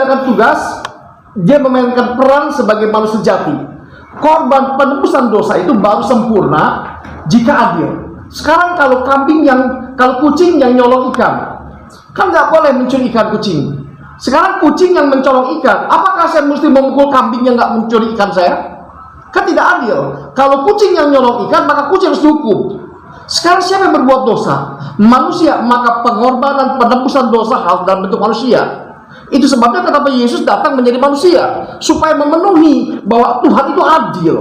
menjalankan tugas, dia memainkan peran sebagai manusia sejati. Korban penebusan dosa itu baru sempurna jika adil. Sekarang kalau kucing yang nyolong ikan, kan nggak boleh mencuri ikan kucing. Sekarang kucing yang mencolong ikan, apakah saya mesti memukul kambing yang nggak mencuri ikan saya? Kan tidak adil. Kalau kucing yang nyolong ikan, maka kucing harus dihukum. Sekarang siapa yang berbuat dosa? Manusia. Maka pengorbanan penebusan dosa harus dalam bentuk manusia. Itu sebabnya kenapa Yesus datang menjadi manusia, supaya memenuhi bahwa Tuhan itu adil.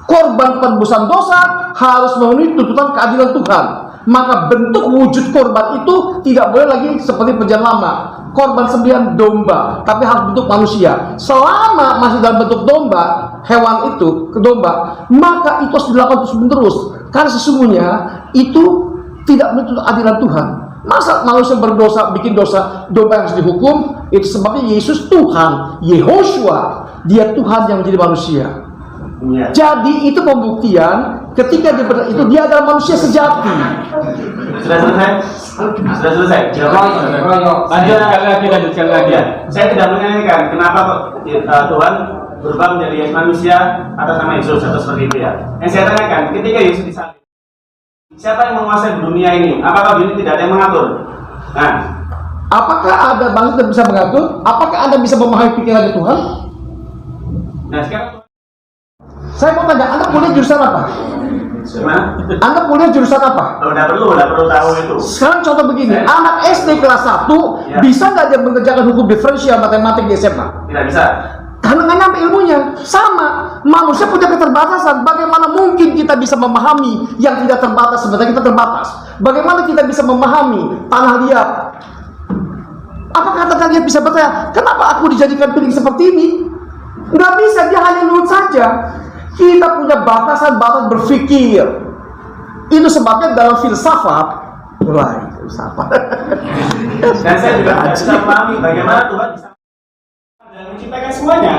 Korban penebusan dosa harus memenuhi tuntutan keadilan Tuhan. Maka bentuk wujud korban itu tidak boleh lagi seperti perjanjian lama, korban sembelihan domba, tapi harus bentuk manusia. Selama masih dalam bentuk domba, hewan itu domba, maka itu harus dilakukan terus-menerus. Karena sesungguhnya itu tidak menuntut adilan Tuhan. Masa manusia berdosa, bikin dosa, domba yang harus dihukum? Itu sebabnya Yesus Tuhan, Yehoshua, dia Tuhan yang menjadi manusia. Ya. Jadi itu pembuktian ketika dia adalah manusia sejati. Sudah selesai? Sudah selesai. Lanjutkan lagi. Saya tidak menanyakan kenapa Tuhan berubah menjadi manusia atas nama Yesus atau seperti itu ya. Yang saya tanyakan, ketika Yesus disalib, siapa yang menguasai dunia ini? Apakah dunia tidak ada yang mengatur? Nah, apakah ada bangsa yang bisa mengatur? Apakah Anda bisa memahami pikiran Tuhan? Nah sekarang saya mau tanya, Anda kuliah jurusan apa? Gimana? Anda kuliah jurusan apa? Udah perlu tahu itu. Sekarang contoh begini, anak SD kelas 1 ya, bisa nggak dia mengerjakan hukum diferensial matematik di SMA? Tidak bisa. Karena nggak nyampe ilmunya. Sama, manusia punya keterbatasan. Bagaimana mungkin kita bisa memahami yang tidak terbatas sebenarnya kita terbatas? Bagaimana kita bisa memahami tanah liat? Apakah tanah liat bisa bertanya, kenapa aku dijadikan piring seperti ini? Nggak bisa, dia hanya nurut saja. Kita punya batasan-batasan berpikir. Itu sebabnya dalam filsafat, dan saya juga bisa memahami bagaimana Tuhan bisa menciptakan semuanya.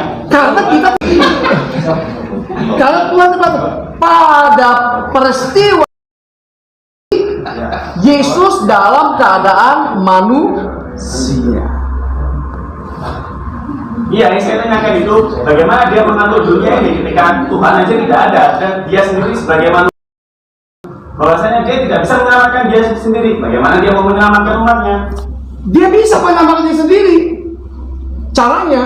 Karena Tuhan pada peristiwa Yesus dalam keadaan manusia. Iya, yang saya tanyakan itu bagaimana dia mengatur dunia ini ketika Tuhan aja tidak ada dan dia sendiri sebagai manusia. Bahwasanya dia tidak bisa menyelamatkan dia sendiri. Bagaimana dia mau menyelamatkan umatnya? Dia bisa menyelamatkan diri sendiri. Caranya,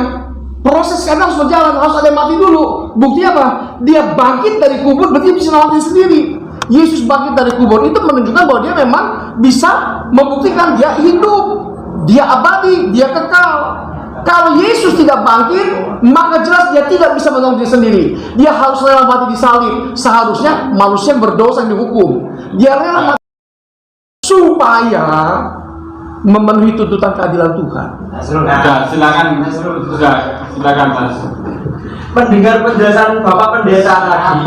proses kadang harus berjalan, harus ada yang mati dulu. Bukti apa? Dia bangkit dari kubur, berarti bisa menyelamatkan sendiri. Yesus bangkit dari kubur itu menunjukkan bahwa dia memang bisa membuktikan dia hidup, dia abadi, dia kekal. Kalau Yesus tidak bangkit, maka jelas dia tidak bisa menolong diri sendiri. Dia harus rela mati disalib. Seharusnya manusia yang berdosa yang dihukum. Dia rela mati supaya memenuhi tuntutan keadilan Tuhan. Silakan Mas. Mendengar penjelasan Bapak Pendeta tadi.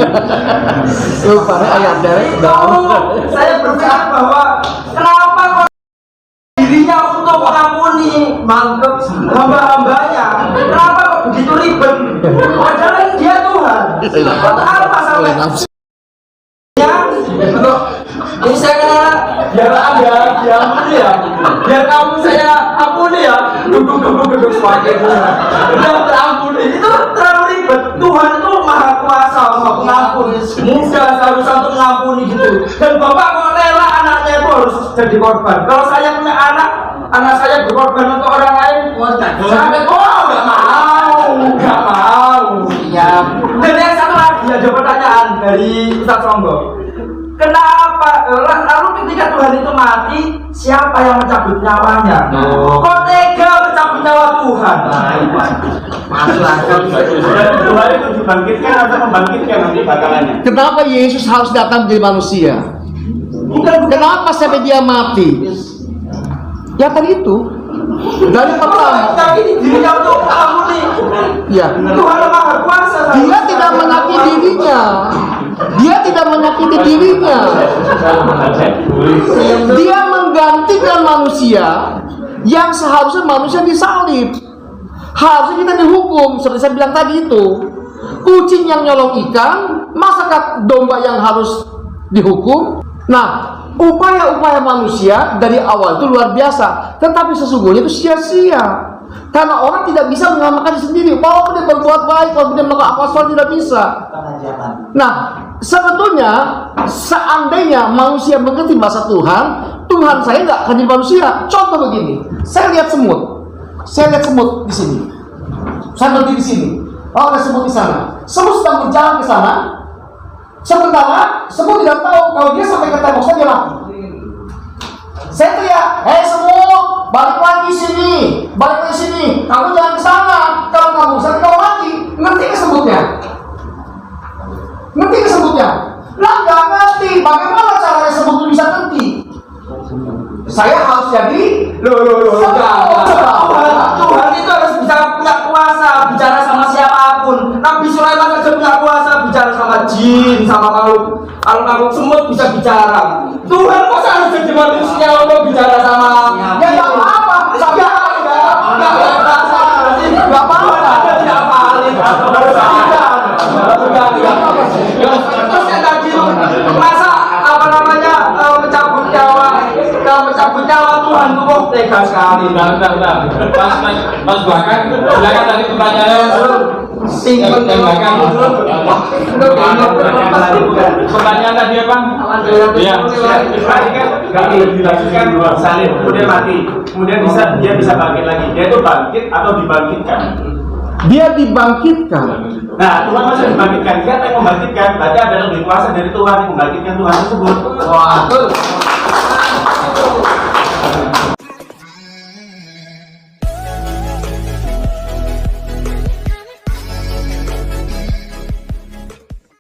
Lupa ayat dari Saya berpikir bahwa kenapa kok dirinya untuk mengampuni mantep hamba-hambanya, kenapa kok begitu ribet? Padahal dia Tuhan. Untuk apa sampai ya untuk ini saya biar Anda diampuni ya, biar kamu saya ampuni ya, duduk sebagai udah terampuni. Itu terlalu ribet. Tuhan itu maha kuasa, maha pengampun, mudah seharusnya untuk mengampuni gitu. Dan Bapak kok rela anaknya itu harus jadi korban? Kalau saya punya anak saya berkorban untuk orang lain, saya nggak mau. Ya. Dan yang satu lagi ada pertanyaan dari Ustaz Songgo. Kenapa? Lalu ketika Tuhan itu mati, siapa yang mencabut nyawanya? Kok tega mencabut nyawa Tuhan? Masuk akal. Tuhan itu dibangkitkan atau membangkitkan nanti bakalannya. Kenapa Yesus harus datang menjadi manusia? Kenapa sampai dia mati? Ya tadi itu. Dari pertama. Tapi dirinya untuk mengampuni. Ya. Tuhan maha kuasa. Dia tidak menyakiti dirinya. Dia tidak menyakiti dirinya. Dia menggantikan manusia yang seharusnya manusia disalib. Harusnya kita dihukum. Seperti saya bilang tadi itu. Kucing yang nyolong ikan, masakah domba yang harus dihukum? Nah, upaya-upaya manusia dari awal itu luar biasa, tetapi sesungguhnya itu sia-sia. Karena orang tidak bisa mengamalkan sendiri. Walaupun dia berbuat baik, walaupun dia melakukan apostol, tidak bisa. Nah, sebetulnya seandainya manusia mengerti bahasa Tuhan, Tuhan saya nggak akan jadi manusia. Contoh begini, saya lihat semut di sini. Saya berhenti di sini. Oh, ada semut di sana. Semut sedang berjalan ke sana. Sementara semut tidak tahu kalau dia sampai ke tembok dia mati. Saya teriak, hei semut, balik lagi sini, balik lagi sini. Kamu jangan ke sana. Kalau kamu sana kamu mati. Ngerti ke semutnya? Ngerti ke semutnya? Lah nggak ngerti. Bagaimana caranya semut itu bisa ngerti? Saya harus jadi Tuhan itu harus bisa punya kuasa bicara sama siapapun. Nabi Sulaiman saja punya kuasa bicara sama jin, sama makhluk. Kalau makhluk semut bisa bicara. Tuhan masa harus jadi manusia untuk bicara sama? Ya nggak apa-apa. Nggak apa-apa. Tidak paling. Terus yang tadi masa mencabut nyawa Tuhan itu kok tega sekali. Mas bahkan silakan tadi pertanyaannya pertanyaan tadi apa? Iya. Tadi kan nggak dilanjutkan dua salib, kemudian mati, kemudian dia bisa bangkit lagi. Dia itu bangkit atau dibangkitkan? Dia dibangkitkan. Nah, Tuhan masih dibangkitkan. Siapa yang membangkitkan? Berarti ada lebih kuasa dari Tuhan yang membangkitkan Tuhan tersebut. Wah,